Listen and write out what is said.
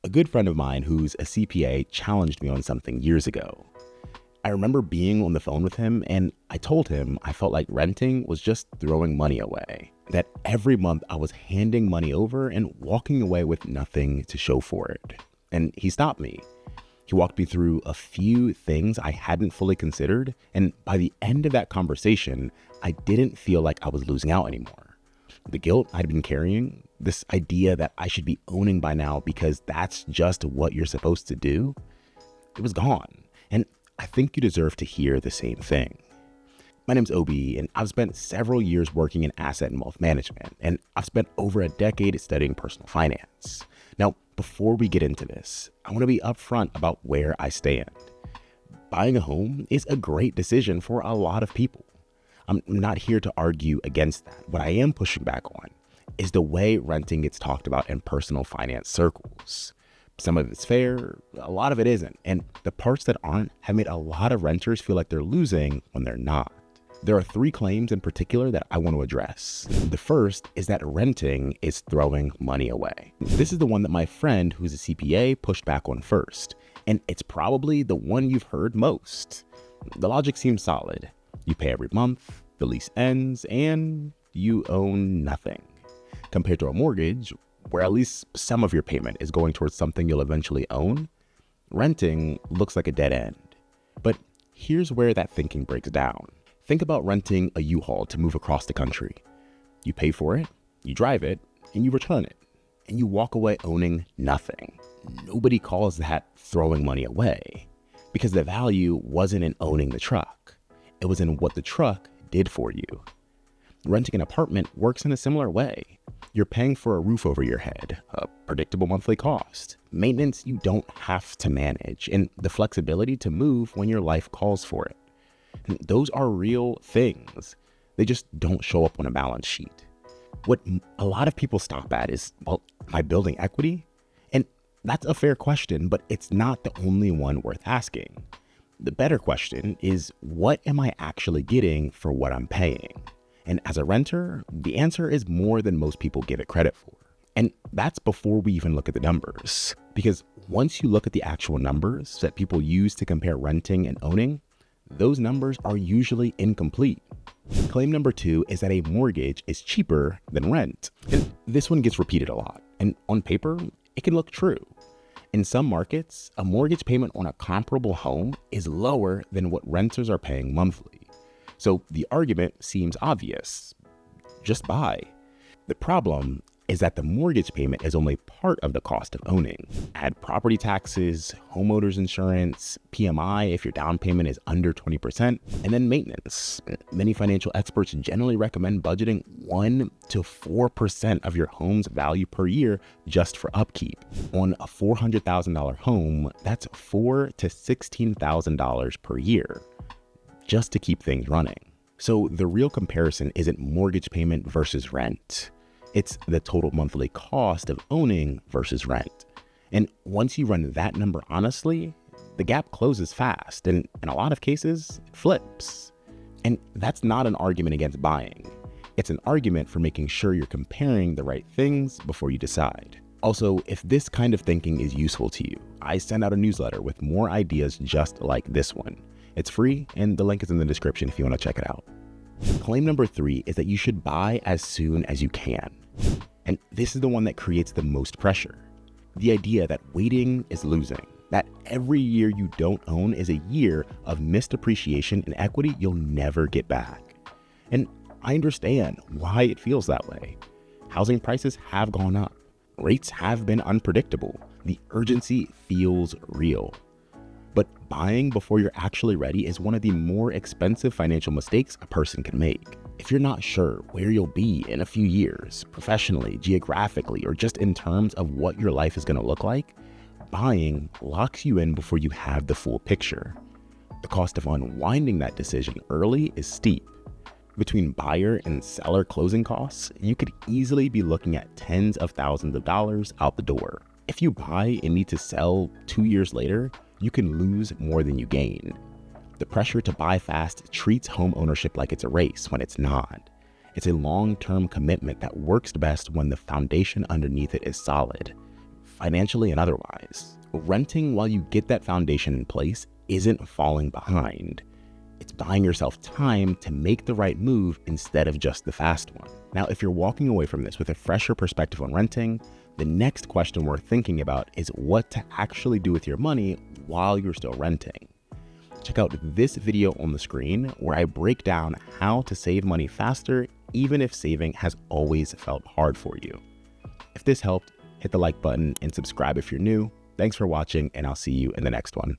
A good friend of mine who's a CPA challenged me on something years ago. I remember being on the phone with him and I told him I felt like renting was just throwing money away. That every month I was handing money over and walking away with nothing to show for it. And he stopped me. He walked me through a few things I hadn't fully considered. And by the end of that conversation, I didn't feel like I was losing out anymore. The guilt I'd been carrying, this idea that I should be owning by now because that's just what you're supposed to do, it was gone. And I think you deserve to hear the same thing. My name's Obi, and I've spent several years working in asset and wealth management, and I've spent over a decade studying personal finance. Now, before we get into this, I want to be upfront about where I stand. Buying a home is a great decision for a lot of people. I'm not here to argue against that. What I am pushing back on is the way renting gets talked about in personal finance circles. Some of it's fair, a lot of it isn't. And the parts that aren't have made a lot of renters feel like they're losing when they're not. There are three claims in particular that I want to address. The first is that renting is throwing money away. This is the one that my friend who's a CPA pushed back on first. And it's probably the one you've heard most. The logic seems solid. You pay every month, the lease ends, and you own nothing. Compared to a mortgage, where at least some of your payment is going towards something you'll eventually own, renting looks like a dead end. But here's where that thinking breaks down. Think about renting a U-Haul to move across the country. You pay for it, you drive it, and you return it. And you walk away owning nothing. Nobody calls that throwing money away, because the value wasn't in owning the truck. It was in what the truck did for you. Renting an apartment works in a similar way. You're paying for a roof over your head, a predictable monthly cost, maintenance you don't have to manage, and the flexibility to move when your life calls for it. And those are real things. They just don't show up on a balance sheet. What a lot of people stop at is, well, am I building equity? And that's a fair question, but it's not the only one worth asking. The better question is, what am I actually getting for what I'm paying? And as a renter, the answer is more than most people give it credit for. And that's before we even look at the numbers. Because once you look at the actual numbers that people use to compare renting and owning, those numbers are usually incomplete. Claim number two is that a mortgage is cheaper than rent. And this one gets repeated a lot. And on paper, it can look true. In some markets, a mortgage payment on a comparable home is lower than what renters are paying monthly. So the argument seems obvious. Just buy. The problem is that the mortgage payment is only part of the cost of owning. Add property taxes, homeowners insurance, PMI if your down payment is under 20%, and then maintenance. Many financial experts generally recommend budgeting 1 to 4% of your home's value per year just for upkeep. On a $400,000 home, that's $4,000 to $16,000 per year, just to keep things running. So the real comparison isn't mortgage payment versus rent. It's the total monthly cost of owning versus rent. And once you run that number honestly, the gap closes fast, and in a lot of cases, it flips. And that's not an argument against buying. It's an argument for making sure you're comparing the right things before you decide. Also, if this kind of thinking is useful to you, I send out a newsletter with more ideas just like this one. It's free, and the link is in the description if you want to check it out. Claim number three is that you should buy as soon as you can. And this is the one that creates the most pressure. The idea that waiting is losing, that every year you don't own is a year of missed appreciation and equity you'll never get back. And I understand why it feels that way. Housing prices have gone up. Rates have been unpredictable. The urgency feels real. But buying before you're actually ready is one of the more expensive financial mistakes a person can make. If you're not sure where you'll be in a few years, professionally, geographically, or just in terms of what your life is going to look like, buying locks you in before you have the full picture. The cost of unwinding that decision early is steep. Between buyer and seller closing costs, you could easily be looking at tens of thousands of dollars out the door. If you buy and need to sell 2 years later, you can lose more than you gain. The pressure to buy fast treats home ownership like it's a race when it's not. It's a long-term commitment that works best when the foundation underneath it is solid. financially and otherwise. Renting while you get that foundation in place isn't falling behind. It's buying yourself time to make the right move instead of just the fast one. Now, if you're walking away from this with a fresher perspective on renting, the next question worth thinking about is what to actually do with your money while you're still renting. Check out this video on the screen where I break down how to save money faster, even if saving has always felt hard for you. If this helped, hit the like button and subscribe if you're new. Thanks for watching, and I'll see you in the next one.